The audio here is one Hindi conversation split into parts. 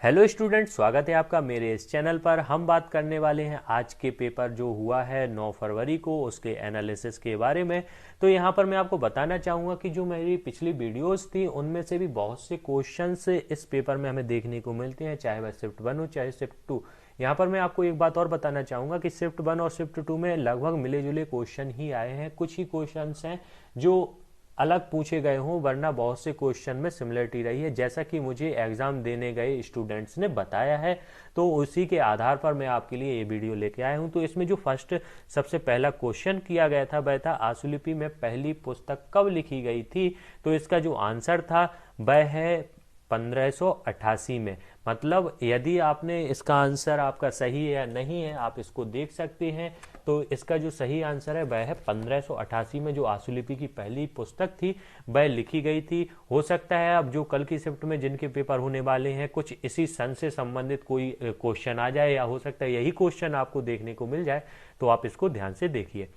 हेलो स्टूडेंट, स्वागत है आपका मेरे इस चैनल पर। हम बात करने वाले हैं आज के पेपर जो हुआ है 9 फरवरी को, उसके एनालिसिस के बारे में। तो यहाँ पर मैं आपको बताना चाहूँगा कि जो मेरी पिछली वीडियोस थी उनमें से भी बहुत से क्वेश्चंस इस पेपर में हमें देखने को मिलते हैं, चाहे वह शिफ्ट 1 हो चाहे शिफ्ट 2। यहाँ पर मैं आपको एक बात और बताना चाहूँगा कि शिफ्ट 1 और शिफ्ट 2 में लगभग मिले जुले क्वेश्चन ही आए हैं। कुछ ही क्वेश्चन हैं जो अलग पूछे गए हों, वरना बहुत से क्वेश्चन में सिमिलरिटी रही है, जैसा कि मुझे एग्जाम देने गए स्टूडेंट्स ने बताया है। तो उसी के आधार पर मैं आपके लिए ये वीडियो लेके आया हूं। तो इसमें जो फर्स्ट सबसे पहला क्वेश्चन किया गया था वह था आशुलिपि में पहली पुस्तक कब लिखी गई थी। तो इसका जो आंसर था वह है 1588 में। मतलब यदि आपने इसका आंसर आपका सही है या नहीं है आप इसको देख सकते हैं। तो इसका जो सही आंसर है वह है 1588 में जो आशुलिपि की पहली पुस्तक थी वह लिखी गई थी। हो सकता है अब जो कल की शिफ्ट में जिनके पेपर होने वाले हैं कुछ इसी सन से संबंधित कोई क्वेश्चन आ जाए, या हो सकता है यही क्वेश्चन आपको देखने को मिल जाए। तो आप इसको ध्यान से देखिए।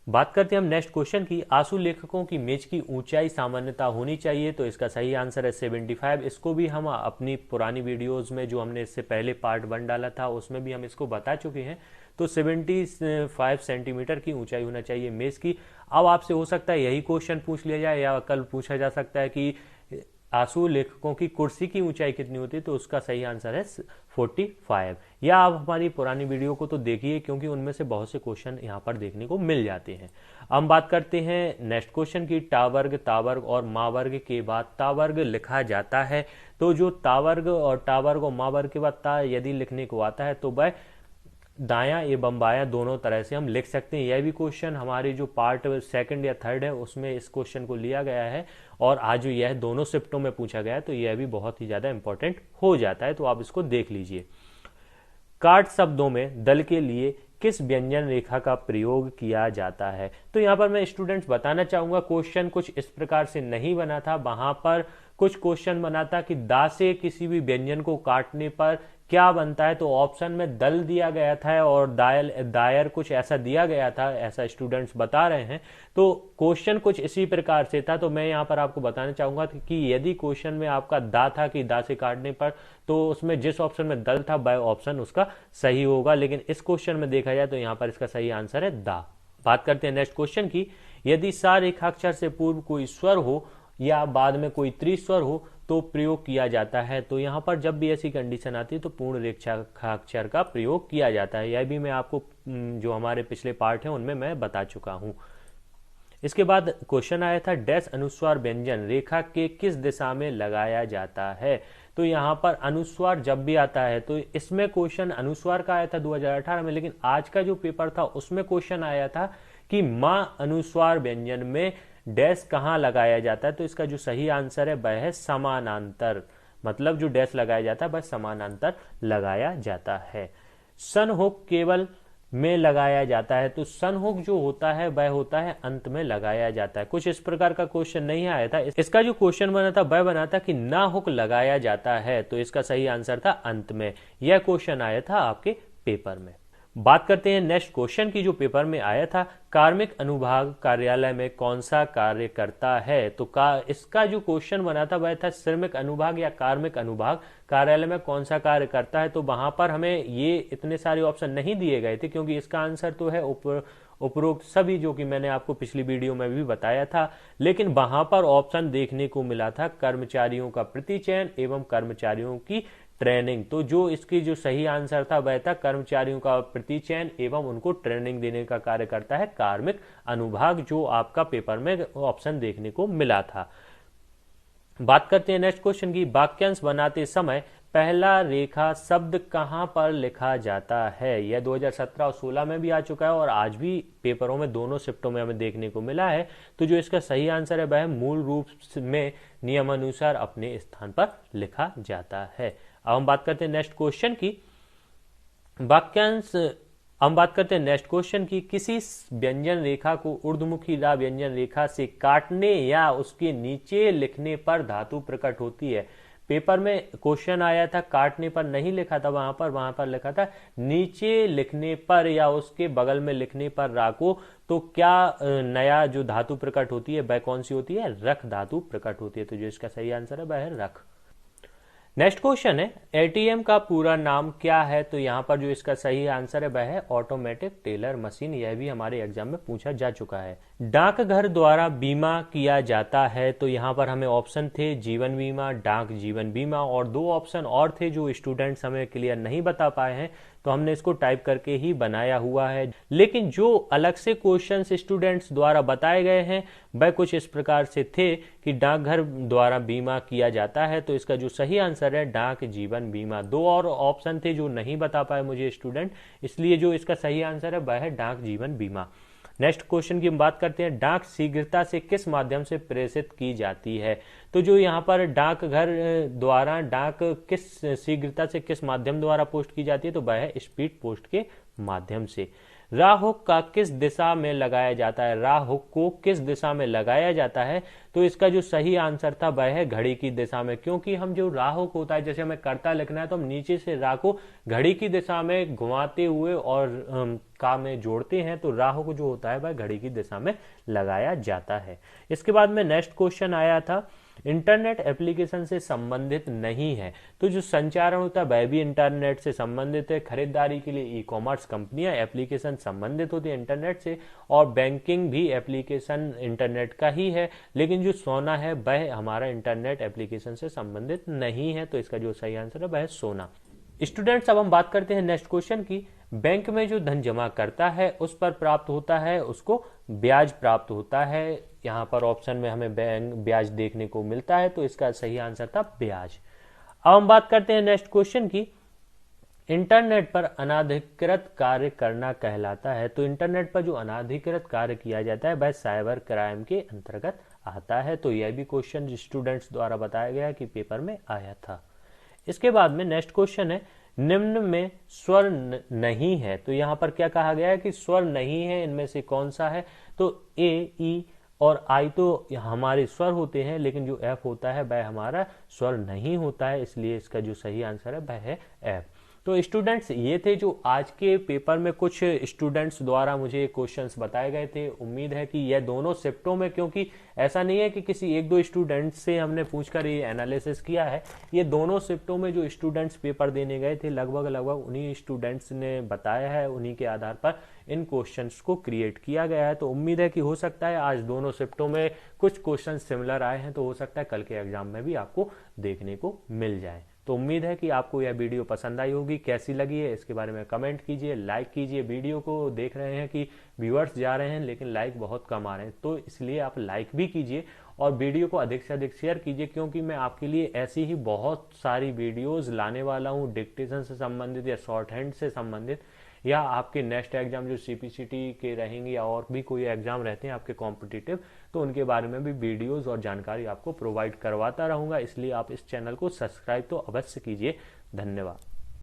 बात करते हैं हम नेक्स्ट क्वेश्चन की। आशु लेखकों की मेज की ऊंचाई सामान्यता होनी चाहिए। तो इसका सही आंसर है 75। इसको भी हम अपनी पुरानी वीडियोस में जो हमने इससे पहले पार्ट 1 डाला था उसमें भी हम इसको बता चुके हैं। तो 75 सेंटीमीटर की ऊंचाई होना चाहिए मेज की। अब आपसे हो सकता है यही क्वेश्चन पूछ लिया जाए, या कल पूछा जा सकता है कि आशु लेखकों की कुर्सी की ऊंचाई कितनी होती है। तो उसका सही आंसर है 45। या आप हमारी पुरानी वीडियो को तो देखिए, क्योंकि उनमें से बहुत से क्वेश्चन यहाँ पर देखने को मिल जाते हैं। हम बात करते हैं नेक्स्ट क्वेश्चन की। टावर्ग, तावर्ग और मावर्ग के बाद तावर्ग लिखा जाता है। तो जो तावर्ग और टावर्ग और मावर्ग के बाद ता यदि लिखने को आता है तो वह दायां एवं बायां दोनों तरह से हम लिख सकते हैं। यह भी क्वेश्चन हमारे जो पार्ट 2 या 3 है उसमें इस क्वेश्चन को लिया गया है, और आज यह दोनों शिफ्टों में पूछा गया है। तो यह भी बहुत ही ज्यादा इंपॉर्टेंट हो जाता है। तो आप इसको देख लीजिए। काट शब्दों में दल के लिए किस व्यंजन रेखा का प्रयोग किया जाता है। तो यहाँ पर मैं स्टूडेंट्स बताना चाहूंगा, क्वेश्चन कुछ इस प्रकार से नहीं बना था। वहां पर कुछ क्वेश्चन बना था कि दा से किसी भी व्यंजन को काटने पर क्या बनता है। तो ऑप्शन में दल दिया गया था और दायर कुछ ऐसा दिया गया था, ऐसा स्टूडेंट्स बता रहे हैं। तो क्वेश्चन कुछ इसी प्रकार से था। तो मैं यहाँ पर आपको बताना चाहूंगा कि यदि क्वेश्चन में आपका दा था कि दा से काटने पर, तो उसमें जिस ऑप्शन में दल था वह ऑप्शन उसका सही होगा। लेकिन इस क्वेश्चन में देखा जाए तो यहाँ पर इसका सही आंसर है दा। बात करते हैं नेक्स्ट क्वेश्चन की। यदि सा रेखाक्षर से पूर्व कोई स्वर हो या बाद में कोई त्रिस्वर हो तो प्रयोग किया जाता है। तो यहाँ पर जब भी ऐसी कंडीशन आती है तो पूर्ण रेखाक्षर का प्रयोग किया जाता है। यह भी मैं आपको जो हमारे पिछले पार्ट हैं उनमें मैं बता चुका हूं। इसके बाद क्वेश्चन आया था डैश अनुस्वार व्यंजन रेखा के किस दिशा में लगाया जाता है। तो यहाँ पर अनुस्वार जब भी आता है, तो इसमें क्वेश्चन अनुस्वार का आया था 2018 में, लेकिन आज का जो पेपर था उसमें क्वेश्चन आया था कि मां अनुस्वार व्यंजन में डैश कहाँ लगाया जाता है। तो इसका जो सही आंसर है वह है समानांतर। मतलब जो डैश लगाया जाता है वह समानांतर लगाया जाता है। सन हुक केवल में लगाया जाता है। तो सन हुक जो होता है वह होता है अंत में लगाया जाता है। कुछ इस प्रकार का क्वेश्चन नहीं आया था। इसका जो क्वेश्चन बना था वह बना था कि ना हुक लगाया जाता है। तो इसका सही आंसर था अंत में। यह क्वेश्चन आया था आपके पेपर में। बात करते हैं नेक्स्ट क्वेश्चन की जो पेपर में आया था। कार्मिक अनुभाग कार्यालय में कौन सा कार्य करता है। तो इसका जो क्वेश्चन बना था वह था श्रमिक अनुभाग या कार्मिक अनुभाग कार्यालय में कौन सा कार्य करता है। तो वहां पर हमें ये इतने सारे ऑप्शन नहीं दिए गए थे, क्योंकि इसका आंसर तो है उपरोक्त सभी, जो कि मैंने आपको पिछली वीडियो में भी बताया था। लेकिन वहां पर ऑप्शन देखने को मिला था कर्मचारियों का प्रतिचयन एवं कर्मचारियों की ट्रेनिंग। तो जो इसकी जो सही आंसर था वह था कर्मचारियों का प्रतिचयन एवं उनको ट्रेनिंग देने का कार्य करता है कार्मिक अनुभाग, जो आपका पेपर में ऑप्शन देखने को मिला था। बात करते हैं नेक्स्ट क्वेश्चन की। वाक्यांश बनाते समय पहला रेखा शब्द कहां पर लिखा जाता है। यह 2017 और 16 में भी आ चुका है और आज भी पेपरों में दोनों शिफ्टों में हमें देखने को मिला है। तो जो इसका सही आंसर है वह मूल रूप में नियमानुसार अपने स्थान पर लिखा जाता है। अब हम बात करते हैं नेक्स्ट क्वेश्चन की। वाक्यांश हम बात करते हैं नेक्स्ट क्वेश्चन की। किसी व्यंजन रेखा को ऊर्ध्वमुखी रा व्यंजन रेखा से काटने या उसके नीचे लिखने पर धातु प्रकट होती है। पेपर में क्वेश्चन आया था, काटने पर नहीं लिखा था, वहां पर लिखा था नीचे लिखने पर या उसके बगल में लिखने पर रा को। तो क्या नया जो धातु प्रकट होती है वह कौन सी होती है। रख धातु प्रकट होती है। तो जो इसका सही आंसर है वह है रख। नेक्स्ट क्वेश्चन है एटीएम का पूरा नाम क्या है। तो यहाँ पर जो इसका सही आंसर है वह है ऑटोमेटिक टेलर मशीन। यह भी हमारे एग्जाम में पूछा जा चुका है। डाकघर द्वारा बीमा किया जाता है। तो यहाँ पर हमें ऑप्शन थे जीवन बीमा, डाक जीवन बीमा और दो ऑप्शन और थे जो स्टूडेंट्स हमें क्लियर नहीं बता पाए हैं, तो हमने इसको टाइप करके ही बनाया हुआ है। लेकिन जो अलग से क्वेश्चंस स्टूडेंट्स द्वारा बताए गए हैं वह कुछ इस प्रकार से थे कि डाकघर द्वारा बीमा किया जाता है। तो इसका जो सही आंसर है डाक जीवन बीमा। दो और ऑप्शन थे जो नहीं बता पाए मुझे स्टूडेंट, इसलिए जो इसका सही आंसर है वह है डाक जीवन बीमा। नेक्स्ट क्वेश्चन की हम बात करते हैं, डाक शीघ्रता से किस माध्यम से प्रेषित की जाती है। तो जो यहाँ पर डाकघर द्वारा डाक किस शीघ्रता से किस माध्यम द्वारा पोस्ट की जाती है, तो वह है स्पीड पोस्ट के माध्यम से। राह हुक का किस दिशा में लगाया जाता है, राह हुक को किस दिशा में लगाया जाता है। तो इसका जो सही आंसर था वह है घड़ी की दिशा में, क्योंकि हम जो राह हुक होता है, जैसे हमें करता लिखना है तो हम नीचे से राह को घड़ी की दिशा में घुमाते हुए और का में जोड़ते हैं, तो राह हुक जो होता है वह घड़ी की दिशा में लगाया जाता है। इसके बाद में नेक्स्ट क्वेश्चन आया था, इंटरनेट एप्लीकेशन से संबंधित नहीं है। तो जो संचारण होता है वह भी इंटरनेट से संबंधित है। खरीदारी के लिए ई कॉमर्स कंपनियां एप्लीकेशन संबंधित होती है इंटरनेट से, और बैंकिंग भी एप्लीकेशन इंटरनेट का ही है। लेकिन जो सोना है वह हमारा इंटरनेट एप्लीकेशन से संबंधित नहीं है। तो इसका जो सही आंसर है वह है सोना। स्टूडेंट्स, अब हम बात करते हैं नेक्स्ट क्वेश्चन की। बैंक में जो धन जमा करता है उस पर प्राप्त होता है, उसको ब्याज प्राप्त होता है। यहाँ पर ऑप्शन में हमें ब्याज देखने को मिलता है, तो इसका सही आंसर था ब्याज। अब हम बात करते हैं नेक्स्ट क्वेश्चन की, इंटरनेट पर अनाधिकृत कार्य करना कहलाता है। तो इंटरनेट पर जो अनाधिकृत कार्य किया जाता है वह साइबर क्राइम के अंतर्गत आता है। तो यह भी क्वेश्चन स्टूडेंट्स द्वारा बताया गया कि पेपर में आया था। इसके बाद में नेक्स्ट क्वेश्चन है, निम्न में स्वर नहीं है। तो यहां पर क्या कहा गया है कि स्वर नहीं है, इनमें से कौन सा है। तो ए, ई और आई तो हमारे स्वर होते हैं, लेकिन जो एफ होता है वह हमारा स्वर नहीं होता है, इसलिए इसका जो सही आंसर है वह है एफ। तो स्टूडेंट्स, ये थे जो आज के पेपर में कुछ स्टूडेंट्स द्वारा मुझे क्वेश्चंस बताए गए थे। उम्मीद है कि यह दोनों शिफ्टों में, क्योंकि ऐसा नहीं है कि किसी एक दो स्टूडेंट्स से हमने पूछकर ये एनालिसिस किया है, ये दोनों शिफ्टों में जो स्टूडेंट्स पेपर देने गए थे लगभग उन्हीं स्टूडेंट्स ने बताया है, उन्हीं के आधार पर इन क्वेश्चंस को क्रिएट किया गया है। तो उम्मीद है कि हो सकता है आज दोनों शिफ्टों में कुछ क्वेश्चन सिमिलर आए हैं, तो हो सकता है कल के एग्जाम में भी आपको देखने को मिल जाए। तो उम्मीद है कि आपको यह वीडियो पसंद आई होगी। कैसी लगी है इसके बारे में कमेंट कीजिए, लाइक कीजिए। वीडियो को देख रहे हैं कि व्यूअर्स जा रहे हैं, लेकिन लाइक बहुत कम आ रहे हैं, तो इसलिए आप लाइक भी कीजिए और वीडियो को अधिक से अधिक शेयर कीजिए, क्योंकि मैं आपके लिए ऐसी ही बहुत सारी वीडियोस लाने वाला हूं डिक्टेशन से संबंधित या शॉर्ट हैंड से संबंधित, या आपके नेक्स्ट एग्जाम जो सीपीसीटी के रहेंगे या और भी कोई एग्जाम रहते हैं आपके कॉम्पिटिटिव, तो उनके बारे में भी वीडियोस और जानकारी आपको प्रोवाइड करवाता रहूंगा। इसलिए आप इस चैनल को सब्सक्राइब तो अवश्य कीजिए। धन्यवाद।